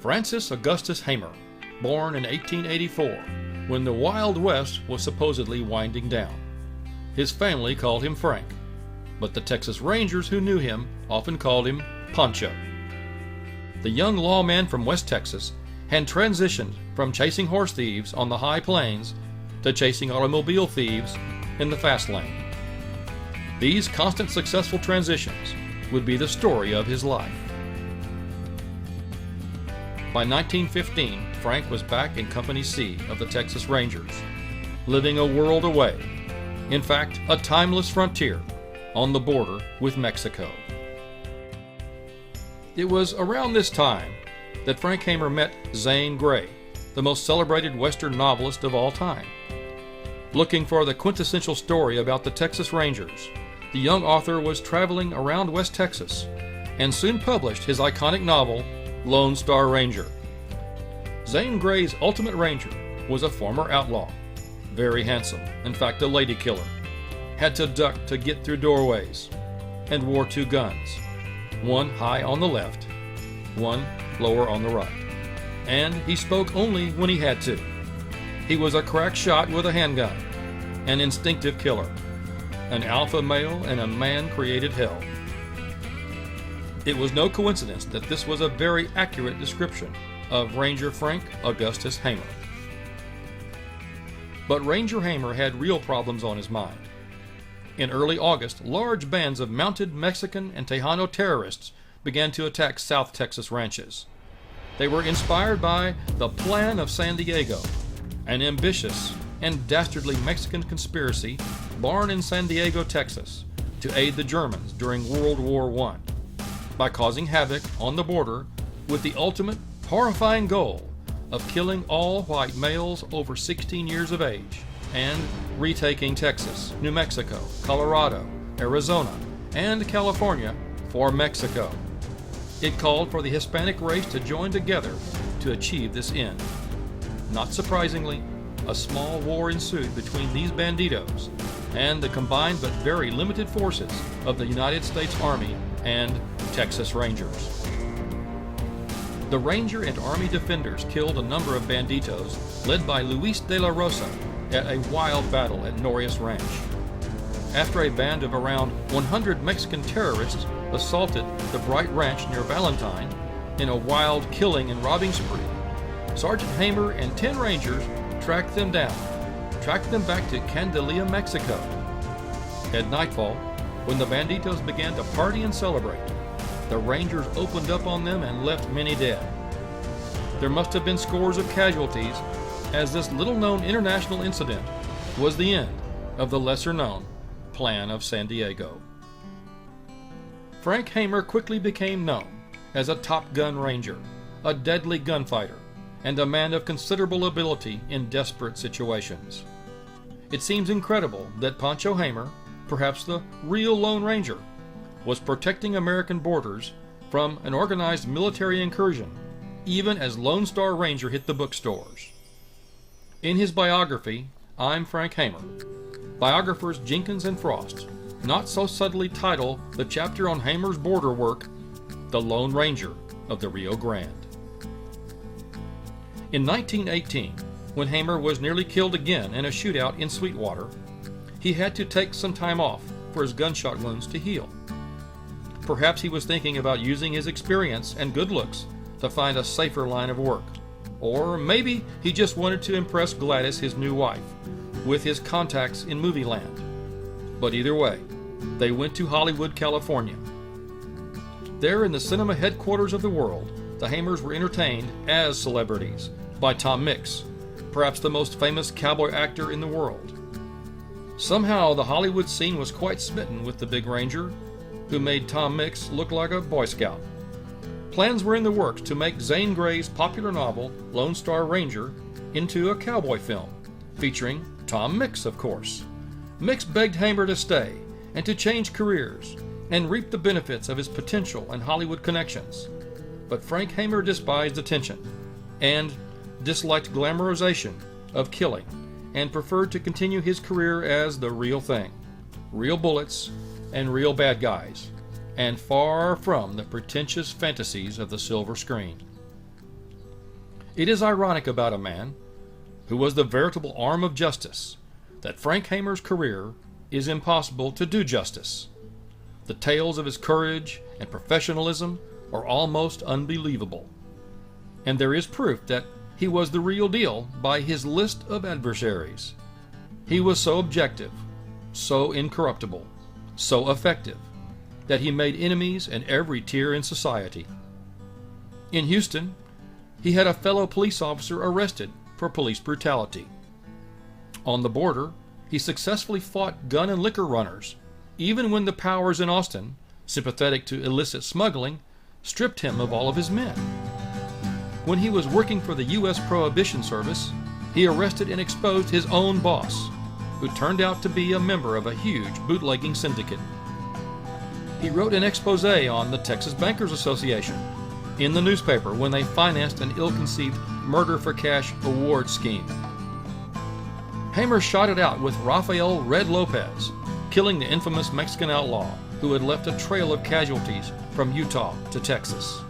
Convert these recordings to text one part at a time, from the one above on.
Francis Augustus Hamer, born in 1884, when the Wild West was supposedly winding down. His family called him Frank, but the Texas Rangers who knew him often called him Pancho. The young lawman from West Texas had transitioned from chasing horse thieves on the high plains to chasing automobile thieves in the fast lane. These constant successful transitions would be the story of his life. By 1915, Frank was back in Company C of the Texas Rangers, living a world away, in fact, a timeless frontier on the border with Mexico. It was around this time that Frank Hamer met Zane Grey, the most celebrated Western novelist of all time. Looking for the quintessential story about the Texas Rangers, the young author was traveling around West Texas and soon published his iconic novel, Lone Star Ranger. Zane Grey's ultimate ranger was a former outlaw, very handsome, in fact a lady killer, had to duck to get through doorways, and wore two guns, one high on the left, one lower on the right, and he spoke only when he had to. He was a crack shot with a handgun, an instinctive killer, an alpha male in a man-created hell. It was no coincidence that this was a very accurate description of Ranger Frank Augustus Hamer. But Ranger Hamer had real problems on his mind. In early August, large bands of mounted Mexican and Tejano terrorists began to attack South Texas ranches. They were inspired by the Plan of San Diego, an ambitious and dastardly Mexican conspiracy born in San Diego, Texas, to aid the Germans during World War I by causing havoc on the border with the ultimate horrifying goal of killing all white males over 16 years of age and retaking Texas, New Mexico, Colorado, Arizona, and California for Mexico. It called for the Hispanic race to join together to achieve this end. Not surprisingly, a small war ensued between these banditos and the combined but very limited forces of the United States Army and Texas Rangers. The Ranger and Army defenders killed a number of banditos led by Luis de la Rosa at a wild battle at Norias Ranch. After a band of around 100 Mexican terrorists assaulted the Bright Ranch near Valentine in a wild killing and robbing spree, Sergeant Hamer and 10 Rangers tracked them back to Candelia, Mexico. At nightfall, when the banditos began to party and celebrate, the Rangers opened up on them and left many dead. There must have been scores of casualties, as this little-known international incident was the end of the lesser-known Plan of San Diego. Frank Hamer quickly became known as a Top Gun Ranger, a deadly gunfighter, and a man of considerable ability in desperate situations. It seems incredible that Pancho Hamer, perhaps the real Lone Ranger, was protecting American borders from an organized military incursion, even as Lone Star Ranger hit the bookstores. In his biography, I'm Frank Hamer, biographers Jenkins and Frost not so subtly title the chapter on Hamer's border work, The Lone Ranger of the Rio Grande. In 1918, when Hamer was nearly killed again in a shootout in Sweetwater, he had to take some time off for his gunshot wounds to heal. Perhaps he was thinking about using his experience and good looks to find a safer line of work. Or maybe he just wanted to impress Gladys, his new wife, with his contacts in movie land. But either way, they went to Hollywood, California. There in the cinema headquarters of the world, the Hamers were entertained as celebrities by Tom Mix, perhaps the most famous cowboy actor in the world. Somehow the Hollywood scene was quite smitten with the Big Ranger, who made Tom Mix look like a Boy Scout. Plans were in the works to make Zane Grey's popular novel, Lone Star Ranger, into a cowboy film, featuring Tom Mix, of course. Mix begged Hamer to stay and to change careers and reap the benefits of his potential and Hollywood connections. But Frank Hamer despised attention and disliked glamorization of killing and preferred to continue his career as the real thing, real bullets and real bad guys, and far from the pretentious fantasies of the silver screen. It is ironic about a man who was the veritable arm of justice that Frank Hamer's career is impossible to do justice. The tales of his courage and professionalism are almost unbelievable. And there is proof that he was the real deal by his list of adversaries. He was so objective, so incorruptible, so effective, that he made enemies in every tier in society. In Houston, he had a fellow police officer arrested for police brutality. On the border, he successfully fought gun and liquor runners, even when the powers in Austin, sympathetic to illicit smuggling, stripped him of all of his men. When he was working for the U.S. Prohibition Service, he arrested and exposed his own boss, who turned out to be a member of a huge bootlegging syndicate. He wrote an expose on the Texas Bankers Association in the newspaper when they financed an ill-conceived murder-for-cash award scheme. Hamer shot it out with Rafael Red Lopez, killing the infamous Mexican outlaw who had left a trail of casualties from Utah to Texas.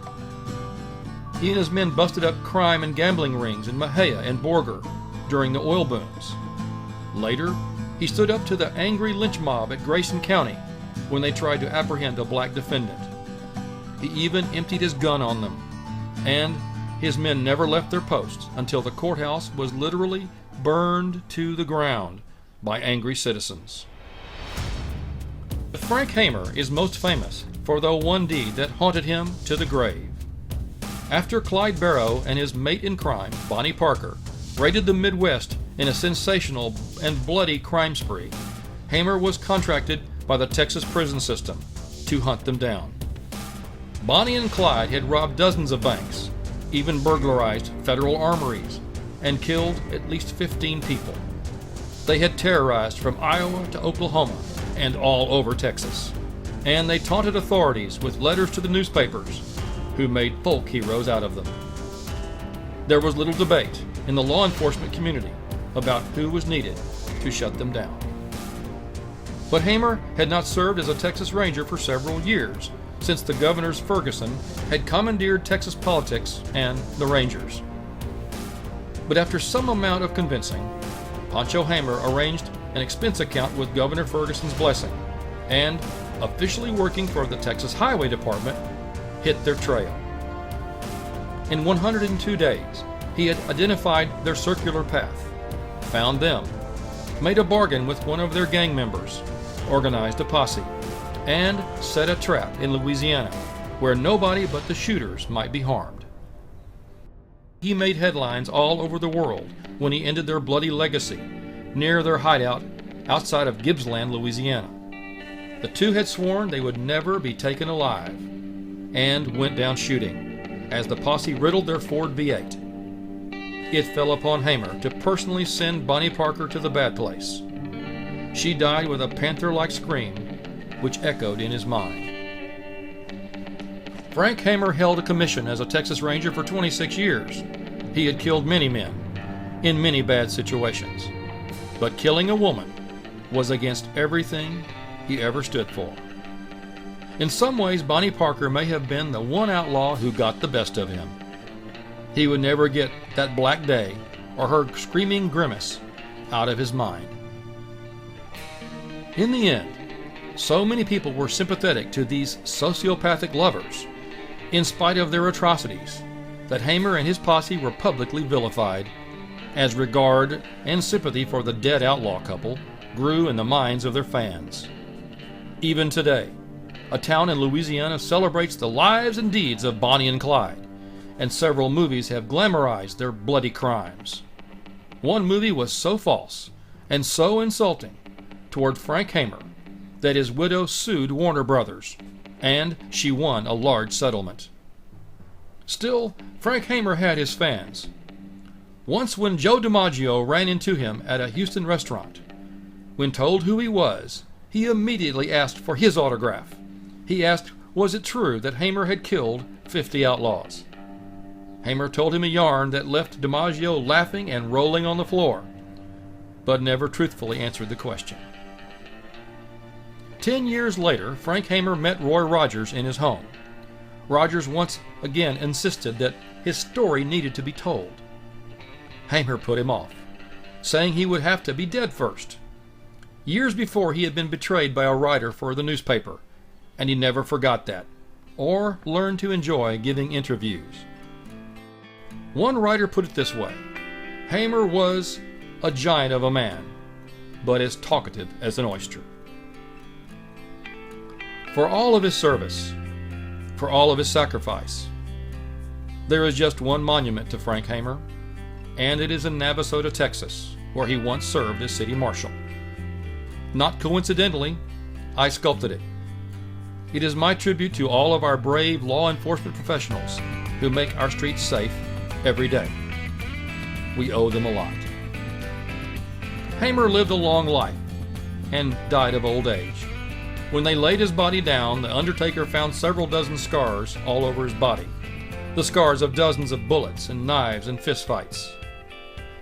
He and his men busted up crime and gambling rings in Mejia and Borger during the oil booms. Later, he stood up to the angry lynch mob at Grayson County when they tried to apprehend a black defendant. He even emptied his gun on them, and his men never left their posts until the courthouse was literally burned to the ground by angry citizens. But Frank Hamer is most famous for the one deed that haunted him to the grave. After Clyde Barrow and his mate in crime, Bonnie Parker, raided the Midwest in a sensational and bloody crime spree, Hamer was contracted by the Texas prison system to hunt them down. Bonnie and Clyde had robbed dozens of banks, even burglarized federal armories, and killed at least 15 people. They had terrorized from Iowa to Oklahoma and all over Texas, and they taunted authorities with letters to the newspapers, who made folk heroes out of them. There was little debate in the law enforcement community about who was needed to shut them down. But Hamer had not served as a Texas Ranger for several years, since the governors Ferguson had commandeered Texas politics and the Rangers. But after some amount of convincing, Pancho Hamer arranged an expense account with Governor Ferguson's blessing, and, officially working for the Texas Highway Department, hit their trail. In 102 days, he had identified their circular path, found them, made a bargain with one of their gang members, organized a posse, and set a trap in Louisiana where nobody but the shooters might be harmed. He made headlines all over the world when he ended their bloody legacy near their hideout outside of Gibbsland, Louisiana. The two had sworn they would never be taken alive, and went down shooting as the posse riddled their Ford V8. It fell upon Hamer to personally send Bonnie Parker to the bad place. She died with a panther-like scream, which echoed in his mind. Frank Hamer held a commission as a Texas Ranger for 26 years. He had killed many men, in many bad situations. But killing a woman was against everything he ever stood for. In some ways, Bonnie Parker may have been the one outlaw who got the best of him. He would never get that black day or her screaming grimace out of his mind. In the end, so many people were sympathetic to these sociopathic lovers, in spite of their atrocities, that Hamer and his posse were publicly vilified, as regard and sympathy for the dead outlaw couple grew in the minds of their fans. Even today, a town in Louisiana celebrates the lives and deeds of Bonnie and Clyde, and several movies have glamorized their bloody crimes. One movie was so false and so insulting toward Frank Hamer that his widow sued Warner Brothers, and she won a large settlement. Still, Frank Hamer had his fans. Once when Joe DiMaggio ran into him at a Houston restaurant, when told who he was, he immediately asked for his autograph. He asked, was it true that Hamer had killed 50 outlaws? Hamer told him a yarn that left DiMaggio laughing and rolling on the floor, but never truthfully answered the question. 10 years later, Frank Hamer met Roy Rogers in his home. Rogers once again insisted that his story needed to be told. Hamer put him off, saying he would have to be dead first. Years before, he had been betrayed by a writer for the newspaper, and he never forgot that, or learned to enjoy giving interviews. One writer put it this way: Hamer was a giant of a man, but as talkative as an oyster. For all of his service, for all of his sacrifice, there is just one monument to Frank Hamer, and it is in Navasota, Texas, where he once served as city marshal. Not coincidentally, I sculpted it. It is my tribute to all of our brave law enforcement professionals who make our streets safe every day. We owe them a lot. Hamer lived a long life and died of old age. When they laid his body down, the undertaker found several dozen scars all over his body, the scars of dozens of bullets and knives and fistfights.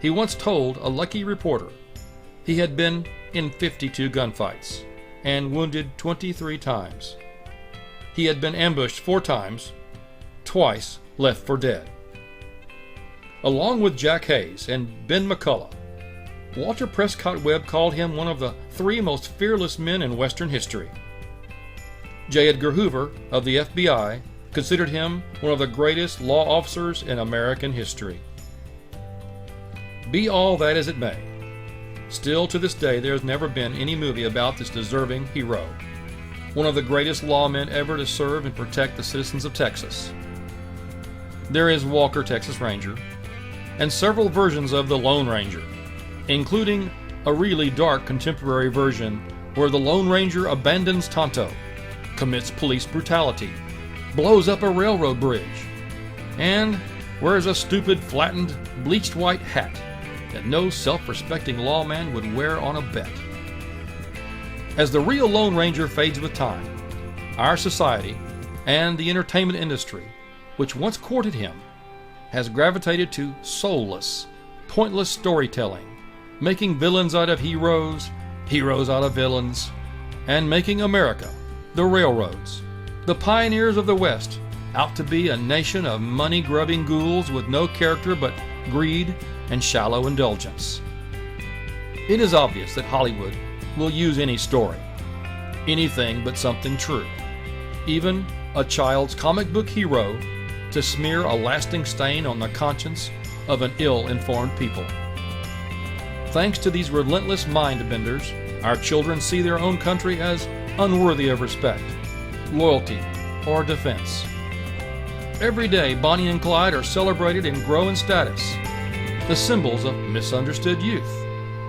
He once told a lucky reporter he had been in 52 gunfights and wounded 23 times. He had been ambushed 4 times, twice left for dead. Along with Jack Hayes and Ben McCullough, Walter Prescott Webb called him one of the 3 most fearless men in Western history. J. Edgar Hoover of the FBI considered him one of the greatest law officers in American history. Be all that as it may, still to this day there has never been any movie about this deserving hero, one of the greatest lawmen ever to serve and protect the citizens of Texas. There is Walker, Texas Ranger, and several versions of the Lone Ranger, including a really dark contemporary version where the Lone Ranger abandons Tonto, commits police brutality, blows up a railroad bridge, and wears a stupid, flattened, bleached white hat that no self-respecting lawman would wear on a bet. As the real Lone Ranger fades with time, our society and the entertainment industry, which once courted him, has gravitated to soulless, pointless storytelling, making villains out of heroes, heroes out of villains, and making America, the railroads, the pioneers of the West, out to be a nation of money-grubbing ghouls with no character but greed and shallow indulgence. It is obvious that Hollywood will use any story, anything but something true, even a child's comic book hero, to smear a lasting stain on the conscience of an ill-informed people. Thanks to these relentless mind-benders, our children see their own country as unworthy of respect, loyalty, or defense. Every day, Bonnie and Clyde are celebrated and grow in status, the symbols of misunderstood youth,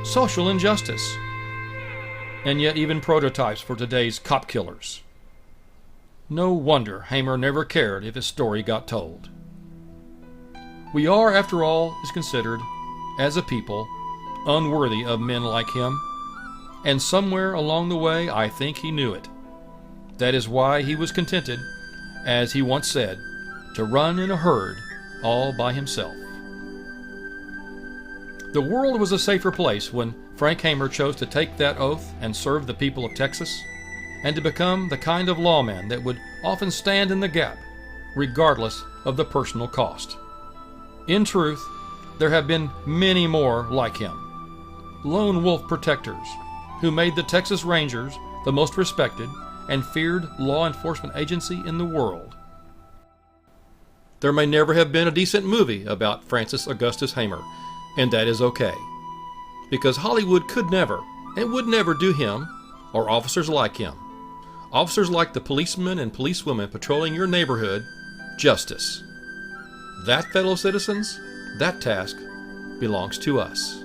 social injustice, and yet even prototypes for today's cop killers. No wonder Hamer never cared if his story got told. We are, after all, is considered, as a people, unworthy of men like him, and somewhere along the way I think he knew it. That is why he was contented, as he once said, to run in a herd all by himself. The world was a safer place when Frank Hamer chose to take that oath and serve the people of Texas, and to become the kind of lawman that would often stand in the gap, regardless of the personal cost. In truth, there have been many more like him, lone wolf protectors who made the Texas Rangers the most respected and feared law enforcement agency in the world. There may never have been a decent movie about Francis Augustus Hamer, and that is okay, because Hollywood could never and would never do him or officers like him, officers like the policemen and policewomen patrolling your neighborhood, justice. That, fellow citizens, that task belongs to us.